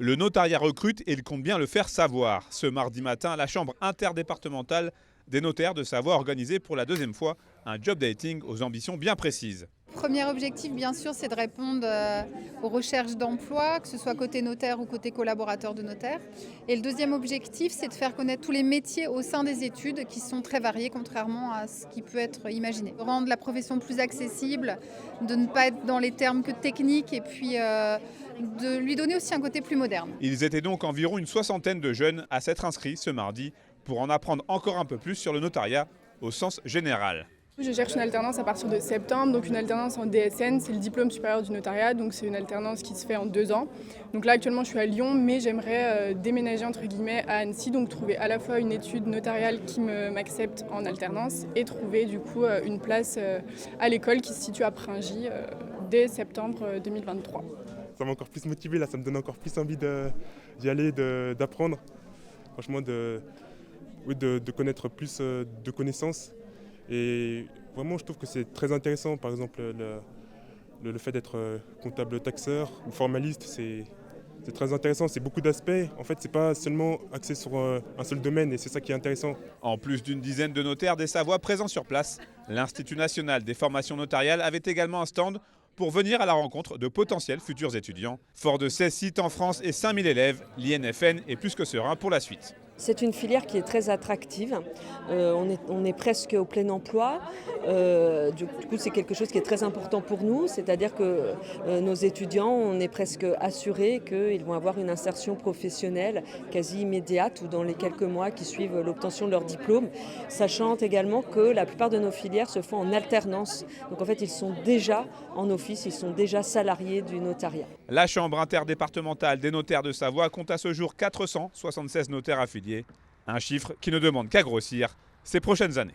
Le notariat recrute et il compte bien le faire savoir. Ce mardi matin, la Chambre interdépartementale des notaires de Savoie a organisé pour la deuxième fois un job dating aux ambitions bien précises. Premier objectif, bien sûr, c'est de répondre aux recherches d'emploi, que ce soit côté notaire ou côté collaborateur de notaire. Et le deuxième objectif, c'est de faire connaître tous les métiers au sein des études qui sont très variés, contrairement à ce qui peut être imaginé. Rendre la profession plus accessible, de ne pas être dans les termes que techniques et puis de lui donner aussi un côté plus moderne. Ils étaient donc environ une soixantaine de jeunes à s'être inscrits ce mardi pour en apprendre encore un peu plus sur le notariat au sens général. Je cherche une alternance à partir de septembre, donc une alternance en DSN, c'est le diplôme supérieur du notariat, donc c'est une alternance qui se fait en 2 ans. Donc là actuellement je suis à Lyon, mais j'aimerais déménager entre guillemets à Annecy, donc trouver à la fois une étude notariale qui m'accepte en alternance et trouver du coup une place à l'école qui se situe à Pringy dès septembre 2023. Ça m'a encore plus motivé, là, ça me donne encore plus envie d'y aller, d'apprendre, franchement de connaître plus de connaissances. Et vraiment, je trouve que c'est très intéressant. Par exemple, le fait d'être comptable taxeur ou formaliste, c'est très intéressant. C'est beaucoup d'aspects. En fait, c'est pas seulement axé sur un seul domaine et c'est ça qui est intéressant. En plus d'une dizaine de notaires des Savoie présents sur place, l'Institut national des formations notariales avait également un stand pour venir à la rencontre de potentiels futurs étudiants. Fort de 16 sites en France et 5000 élèves, l'INFN est plus que serein pour la suite. C'est une filière qui est très attractive. On est presque au plein emploi. Du coup, c'est quelque chose qui est très important pour nous. C'est-à-dire que nos étudiants, on est presque assurés qu'ils vont avoir une insertion professionnelle quasi immédiate ou dans les quelques mois qui suivent l'obtention de leur diplôme. Sachant également que la plupart de nos filières se font en alternance. Donc en fait, ils sont déjà en office, ils sont déjà salariés du notariat. La Chambre interdépartementale des notaires de Savoie compte à ce jour 476 notaires affiliés. Un chiffre qui ne demande qu'à grossir ces prochaines années.